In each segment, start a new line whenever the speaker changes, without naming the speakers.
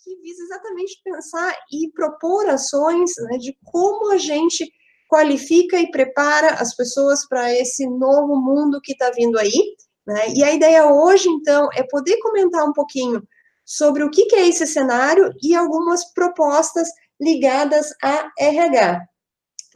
que visa exatamente pensar e propor ações, né, de como a gente qualifica e prepara as pessoas para esse novo mundo que está vindo aí, né? E a ideia hoje, então, é poder comentar um pouquinho sobre o que é esse cenário e algumas propostas ligadas a RH.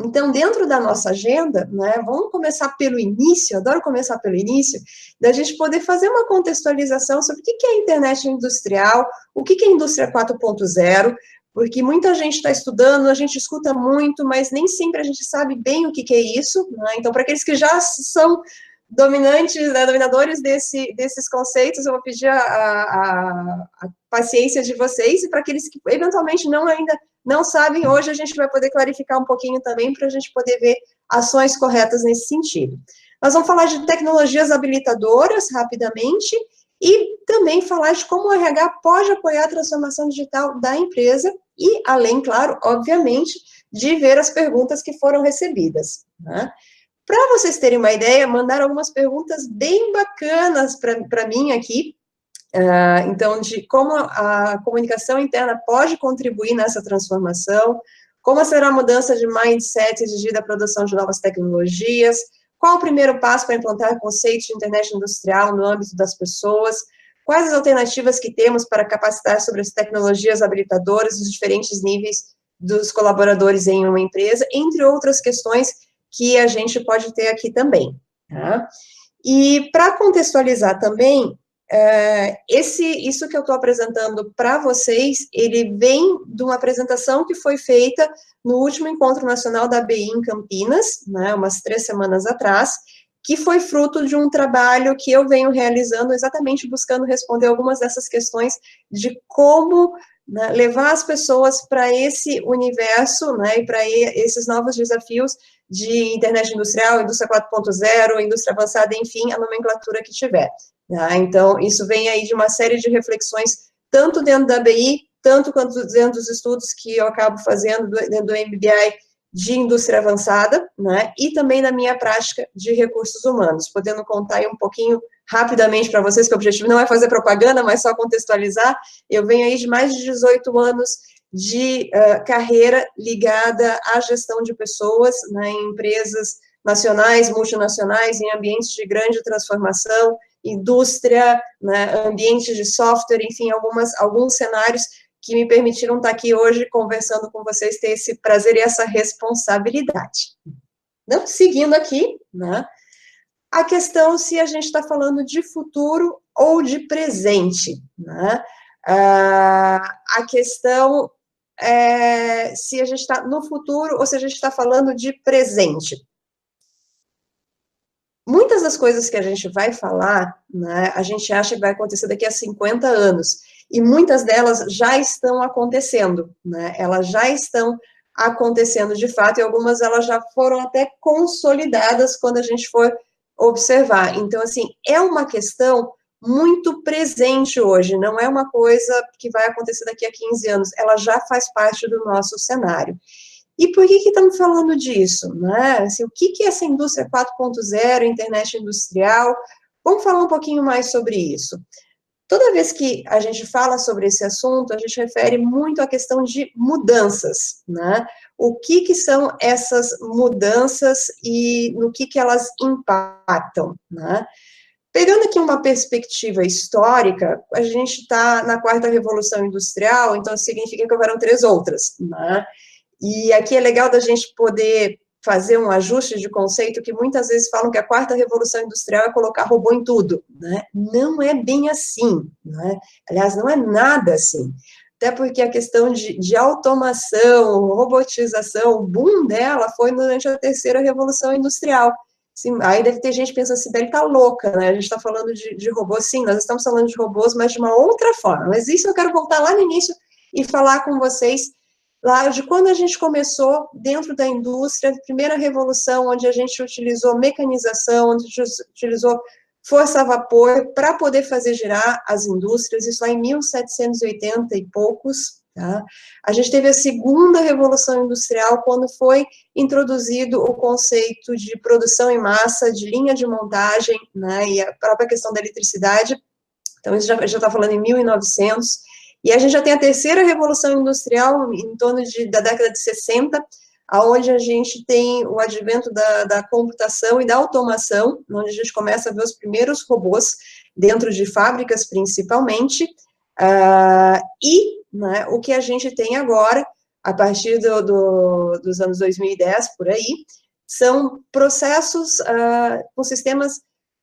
Então, dentro da nossa agenda, né, vamos começar pelo início, adoro começar pelo início, da gente poder fazer uma contextualização sobre o que é a internet industrial, o que é a indústria 4.0, porque muita gente está estudando, a gente escuta muito, mas nem sempre a gente sabe bem o que é isso, né? Então, para aqueles que já são dominantes, né, dominadores desses conceitos, eu vou pedir a paciência de vocês, e para aqueles que eventualmente ainda não sabem, hoje a gente vai poder clarificar um pouquinho também, para a gente poder ver ações corretas nesse sentido. Nós vamos falar de tecnologias habilitadoras, rapidamente, e também falar de como o RH pode apoiar a transformação digital da empresa, e além, claro, obviamente, de ver as perguntas que foram recebidas, né? Para vocês terem uma ideia, mandaram algumas perguntas bem bacanas para mim aqui, então, de como a comunicação interna pode contribuir nessa transformação, como será a mudança de mindset exigida a produção de novas tecnologias, qual o primeiro passo para implantar conceitos de internet industrial no âmbito das pessoas, quais as alternativas que temos para capacitar sobre as tecnologias habilitadoras dos diferentes níveis dos colaboradores em uma empresa, entre outras questões que a gente pode ter aqui também, tá? E para contextualizar também, isso que eu estou apresentando para vocês, ele vem de uma apresentação que foi feita no último Encontro Nacional da ABI em Campinas, né, umas 3 semanas atrás, que foi fruto de um trabalho que eu venho realizando, exatamente buscando responder algumas dessas questões de como, né, levar as pessoas para esse universo, né, e para esses novos desafios de internet industrial, indústria 4.0, indústria avançada, enfim, a nomenclatura que tiver. Tá? Então, isso vem aí de uma série de reflexões, tanto dentro da ABI, tanto quanto dentro dos estudos que eu acabo fazendo dentro do MBI de indústria avançada, né, e também na minha prática de recursos humanos, podendo contar aí um pouquinho rapidamente para vocês, que o objetivo não é fazer propaganda, mas só contextualizar. Eu venho aí de mais de 18 anos de carreira ligada à gestão de pessoas, né, em empresas nacionais, multinacionais, em ambientes de grande transformação, indústria, né, ambientes de software, enfim, alguns cenários que me permitiram estar aqui hoje conversando com vocês, ter esse prazer e essa responsabilidade. Então, seguindo aqui, né, a questão se a gente está falando de futuro ou de presente, né? A questão é se a gente está no futuro ou se a gente está falando de presente. Muitas das coisas que a gente vai falar, né, a gente acha que vai acontecer daqui a 50 anos, e muitas delas já estão acontecendo, né, elas já estão acontecendo de fato, e algumas elas já foram até consolidadas quando a gente for observar. Então, assim, é uma questão muito presente hoje, não é uma coisa que vai acontecer daqui a 15 anos, ela já faz parte do nosso cenário. E por que estamos falando disso, né? Assim, o que é essa indústria 4.0, internet industrial? Vamos falar um pouquinho mais sobre isso. Toda vez que a gente fala sobre esse assunto, a gente refere muito à questão de mudanças, né? O que são essas mudanças e no que elas impactam, né? Pegando aqui uma perspectiva histórica, a gente está na 4ª Revolução Industrial, então significa que houveram 3 outras, né? E aqui é legal da gente poder fazer um ajuste de conceito, que muitas vezes falam que a 4ª Revolução Industrial é colocar robô em tudo, né? Não é bem assim, né? Aliás, não é nada assim. Até porque a questão de automação, robotização, o boom dela foi durante a 3ª Revolução Industrial. Sim, aí deve ter gente pensando assim, Sibeli tá louca, né? A gente está falando de robôs, sim, nós estamos falando de robôs, mas de uma outra forma. Mas isso eu quero voltar lá no início e falar com vocês lá de quando a gente começou dentro da indústria, a primeira revolução, onde a gente utilizou mecanização, onde a gente utilizou força a vapor para poder fazer girar as indústrias, isso lá em 1780 e poucos, tá? A gente teve a segunda revolução industrial, quando foi introduzido o conceito de produção em massa, de linha de montagem, né, e a própria questão da eletricidade. Então, isso já está falando em 1900, E a gente já tem a terceira revolução industrial, em torno da década de 60, onde a gente tem o advento da computação e da automação, onde a gente começa a ver os primeiros robôs dentro de fábricas, principalmente, né, o que a gente tem agora, a partir dos anos 2010, por aí, são processos com sistemas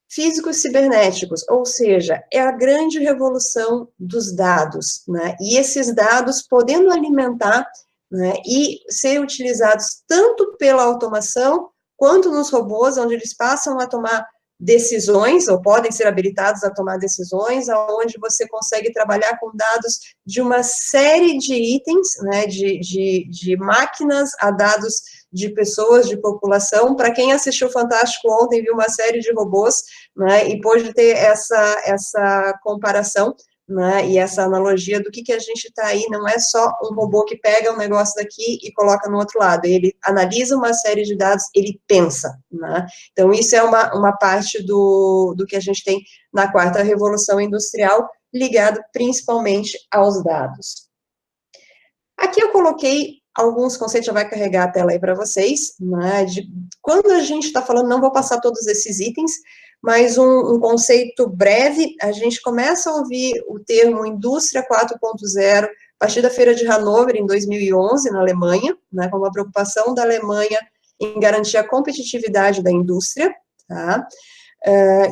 físicos cibernéticos, ou seja, é a grande revolução dos dados, né, e esses dados podendo alimentar, né, e ser utilizados tanto pela automação, quanto nos robôs, onde eles passam a tomar decisões, ou podem ser habilitados a tomar decisões, onde você consegue trabalhar com dados de uma série de itens, né, de máquinas a dados de pessoas, de população. Para quem assistiu Fantástico ontem, viu uma série de robôs, né, e pôde ter essa comparação, né, e essa analogia do que a gente está aí, não é só um robô que pega um negócio daqui e coloca no outro lado, ele analisa uma série de dados, ele pensa, né, então isso é uma parte do que a gente tem na quarta revolução industrial, ligado principalmente aos dados. Aqui eu coloquei alguns conceitos, já vai carregar a tela aí para vocês, né, de quando a gente está falando, não vou passar todos esses itens, mas um conceito breve, a gente começa a ouvir o termo Indústria 4.0 a partir da Feira de Hannover, em 2011, na Alemanha, né, com uma preocupação da Alemanha em garantir a competitividade da indústria, tá?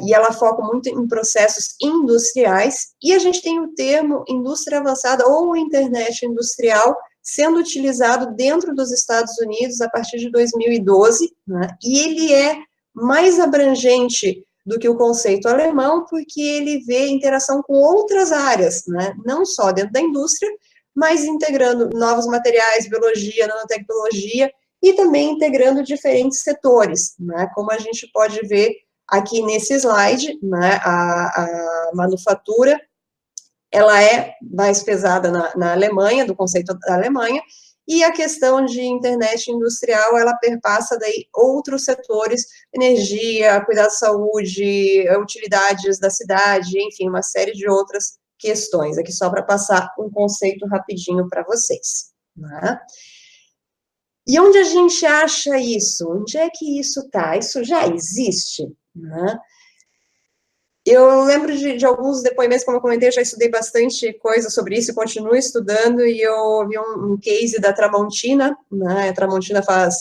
E ela foca muito em processos industriais, e a gente tem o termo indústria avançada ou internet industrial sendo utilizado dentro dos Estados Unidos a partir de 2012, né, e ele é mais abrangente do que o conceito alemão, porque ele vê interação com outras áreas, né, não só dentro da indústria, mas integrando novos materiais, biologia, nanotecnologia, e também integrando diferentes setores, né, como a gente pode ver aqui nesse slide, né, a manufatura, ela é mais pesada na Alemanha, do conceito da Alemanha, e a questão de internet industrial, ela perpassa daí outros setores, energia, cuidado da saúde, utilidades da cidade, enfim, uma série de outras questões, aqui só para passar um conceito rapidinho para vocês, né? E onde a gente acha isso? Onde é que isso está? Isso já existe, né? Eu lembro de alguns depoimentos, como eu comentei, eu já estudei bastante coisa sobre isso, continuo estudando, e eu vi um case da Tramontina, né, a Tramontina faz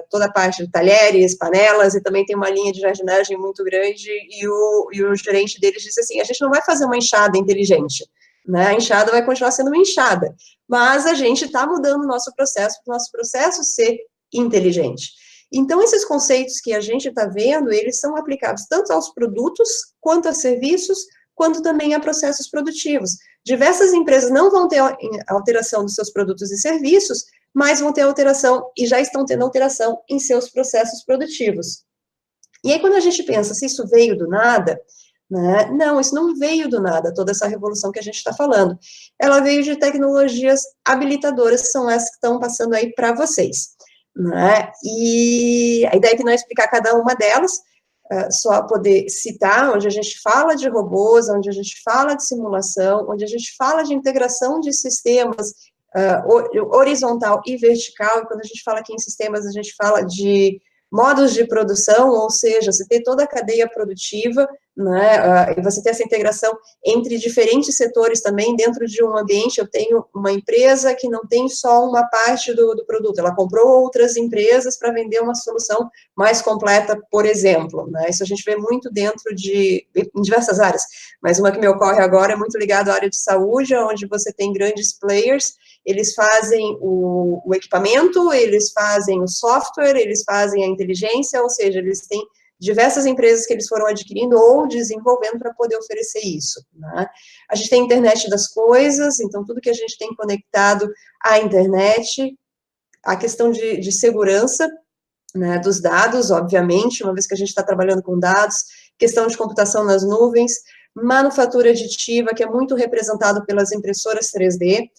toda a parte de talheres, panelas, e também tem uma linha de jardinagem muito grande, e o gerente deles disse assim, a gente não vai fazer uma enxada inteligente, né, a enxada vai continuar sendo uma enxada, mas a gente está mudando o nosso processo, para o nosso processo ser inteligente. Então, esses conceitos que a gente está vendo, eles são aplicados tanto aos produtos, quanto a serviços, quanto também a processos produtivos. Diversas empresas não vão ter alteração dos seus produtos e serviços, mas vão ter alteração, e já estão tendo alteração, em seus processos produtivos. E aí, quando a gente pensa se isso veio do nada, né, não, isso não veio do nada, toda essa revolução que a gente está falando. Ela veio de tecnologias habilitadoras, que são essas que estão passando aí para vocês. Né? E a ideia é que não é explicar cada uma delas, só poder citar, onde a gente fala de robôs, onde a gente fala de simulação, onde a gente fala de integração de sistemas horizontal e vertical, e quando a gente fala aqui em sistemas, a gente fala de modos de produção, ou seja, você tem toda a cadeia produtiva, né, e você tem essa integração entre diferentes setores também dentro de um ambiente. Eu tenho uma empresa que não tem só uma parte do produto, ela comprou outras empresas para vender uma solução mais completa, por exemplo, né, isso a gente vê muito em diversas áreas, mas uma que me ocorre agora é muito ligada à área de saúde, onde você tem grandes players, eles fazem o equipamento, eles fazem o software, eles fazem a inteligência, ou seja, eles têm diversas empresas que eles foram adquirindo ou desenvolvendo para poder oferecer isso, né? A gente tem a internet das coisas, então tudo que a gente tem conectado à internet, a questão de segurança, né, dos dados, obviamente, uma vez que a gente está trabalhando com dados, questão de computação nas nuvens, manufatura aditiva, que é muito representado pelas impressoras 3D,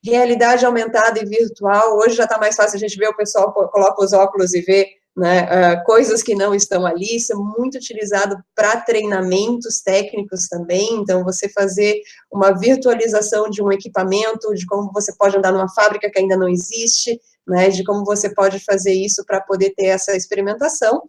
realidade aumentada e virtual, hoje já está mais fácil a gente ver, o pessoal coloca os óculos e vê né, coisas que não estão ali, isso é muito utilizado para treinamentos técnicos também, então você fazer uma virtualização de um equipamento, de como você pode andar numa fábrica que ainda não existe, né, de como você pode fazer isso para poder ter essa experimentação.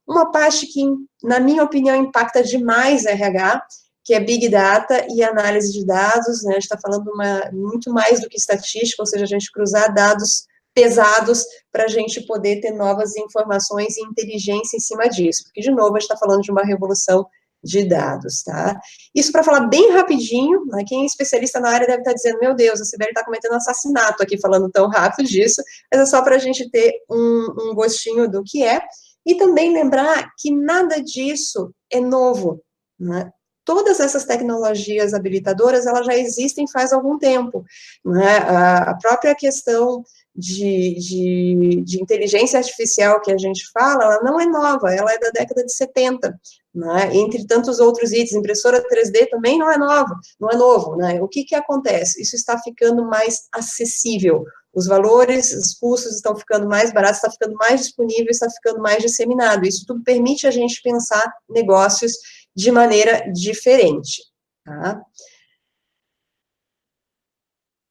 Uma parte que, na minha opinião, impacta demais a RH, que é Big Data e análise de dados, né, a gente está falando muito mais do que estatística, ou seja, a gente cruzar dados pesados para a gente poder ter novas informações e inteligência em cima disso, porque, de novo, a gente está falando de uma revolução de dados, tá? Isso para falar bem rapidinho, né, quem é especialista na área deve estar dizendo, meu Deus, a Sibeli está cometendo assassinato aqui falando tão rápido disso, mas é só para a gente ter um gostinho do que é, e também lembrar que nada disso é novo, né? Todas essas tecnologias habilitadoras, elas já existem faz algum tempo, né? A própria questão de inteligência artificial que a gente fala, ela não é nova, ela é da década de 70, né? Entre tantos outros itens, impressora 3D também não é nova, não é novo, né? O que acontece? Isso está ficando mais acessível, os valores, os custos estão ficando mais baratos, está ficando mais disponível, está ficando mais disseminado, isso tudo permite a gente pensar negócios de maneira diferente, tá?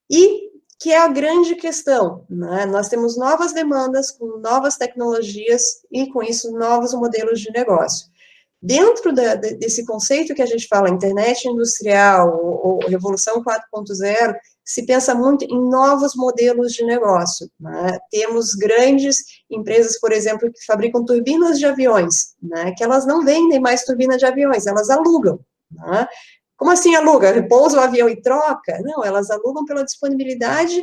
E que é a grande questão, né? Nós temos novas demandas, com novas tecnologias e, com isso, novos modelos de negócio. Dentro desse conceito que a gente fala, internet industrial ou revolução 4.0, se pensa muito em novos modelos de negócio, né? Temos grandes empresas, por exemplo, que fabricam turbinas de aviões, né? Que elas não vendem mais turbina de aviões, elas alugam, né? Como assim aluga? Pousa o avião e troca? Não, elas alugam pela disponibilidade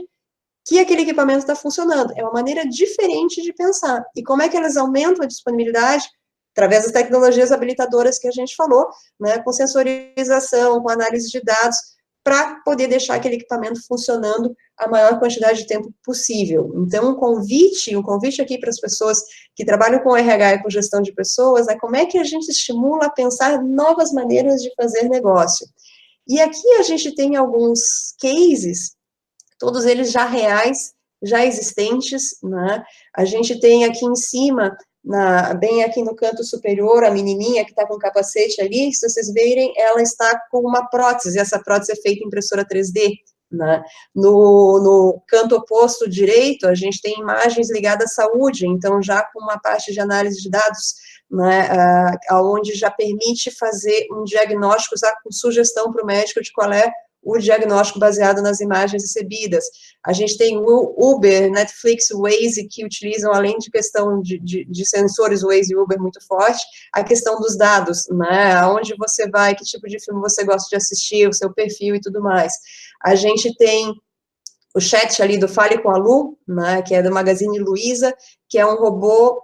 que aquele equipamento está funcionando. É uma maneira diferente de pensar. E como é que elas aumentam a disponibilidade? Através das tecnologias habilitadoras que a gente falou, né, com sensorização, com análise de dados, para poder deixar aquele equipamento funcionando a maior quantidade de tempo possível. Então, um convite aqui para as pessoas que trabalham com RH e com gestão de pessoas, é como é que a gente estimula a pensar novas maneiras de fazer negócio. E aqui a gente tem alguns cases, todos eles já reais, já existentes, né? A gente tem aqui em cima, bem aqui no canto superior, a menininha que está com o capacete ali, se vocês verem, ela está com uma prótese, essa prótese é feita em impressora 3D, né? No canto oposto direito, a gente tem imagens ligadas à saúde, então já com uma parte de análise de dados, né, onde já permite fazer um diagnóstico, usar com sugestão para o médico de qual é o diagnóstico baseado nas imagens recebidas. A gente tem o Uber, Netflix, Waze, que utilizam, além de questão de sensores, Waze e Uber muito forte, a questão dos dados, né, aonde você vai, que tipo de filme você gosta de assistir, o seu perfil e tudo mais. A gente tem o chat ali do Fale com a Lu, né, que é do Magazine Luiza, que é um robô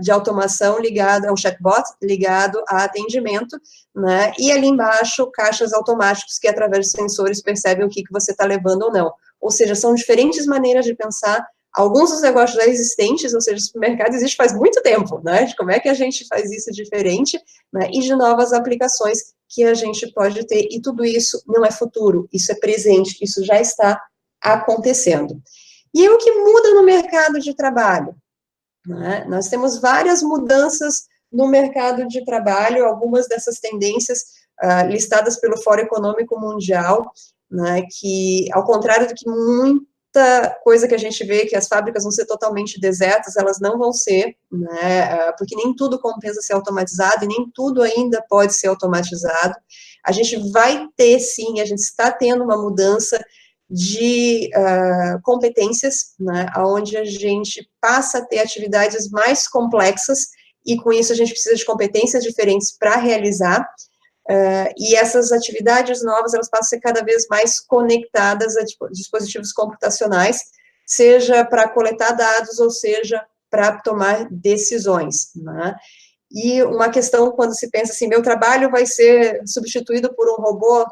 de automação ligado, é um chatbot ligado a atendimento, né, e ali embaixo, caixas automáticos que, através de sensores, percebem o que você está levando ou não. Ou seja, são diferentes maneiras de pensar, alguns dos negócios já existentes, ou seja, o supermercado existe faz muito tempo, né, de como é que a gente faz isso diferente, né, e de novas aplicações que a gente pode ter, e tudo isso não é futuro, isso é presente, isso já está acontecendo. E o que muda no mercado de trabalho? Né? Nós temos várias mudanças no mercado de trabalho, algumas dessas tendências listadas pelo Fórum Econômico Mundial, né, que, ao contrário do que muita coisa que a gente vê, que as fábricas vão ser totalmente desertas, elas não vão ser, né, porque nem tudo compensa ser automatizado, e nem tudo ainda pode ser automatizado. A gente vai ter, sim, a gente está tendo uma mudança de competências, né, onde a gente passa a ter atividades mais complexas, e com isso a gente precisa de competências diferentes para realizar, e essas atividades novas, elas passam a ser cada vez mais conectadas a dispositivos computacionais, seja para coletar dados, ou seja, para tomar decisões, né. E uma questão, quando se pensa assim, meu trabalho vai ser substituído por um robô.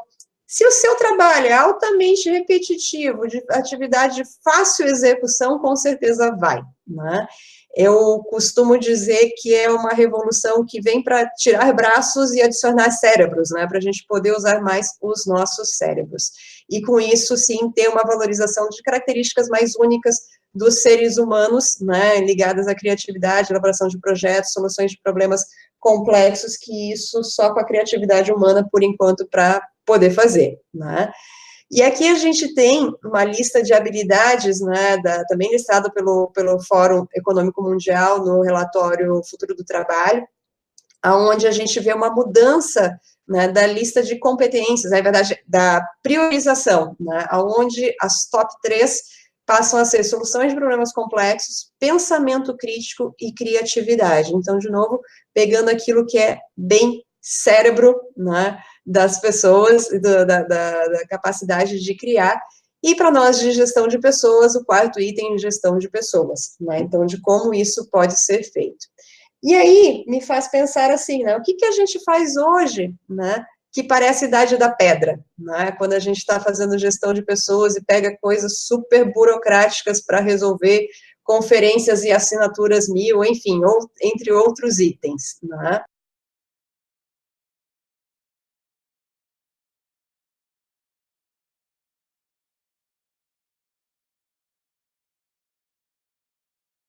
Se o seu trabalho é altamente repetitivo, de atividade de fácil execução, com certeza vai, né? Eu costumo dizer que é uma revolução que vem para tirar braços e adicionar cérebros, né? Para a gente poder usar mais os nossos cérebros. E com isso, sim, ter uma valorização de características mais únicas dos seres humanos, né, ligadas à criatividade, elaboração de projetos, soluções de problemas complexos, que isso só com a criatividade humana, por enquanto, para poder fazer, né. E aqui a gente tem uma lista de habilidades, né, também listada pelo Fórum Econômico Mundial no relatório Futuro do Trabalho, aonde a gente vê uma mudança, né, da lista de competências, na verdade, da priorização, né, aonde as top 3 passam a ser soluções de problemas complexos, pensamento crítico e criatividade. Então, de novo, pegando aquilo que é bem cérebro, né, das pessoas, da capacidade de criar, e para nós de gestão de pessoas, o quarto item, gestão de pessoas, né, então, de como isso pode ser feito. E aí, me faz pensar assim, né, o que a gente faz hoje, né, que parece a idade da pedra, né, quando a gente está fazendo gestão de pessoas e pega coisas super burocráticas para resolver conferências e assinaturas mil, enfim, entre outros itens, né.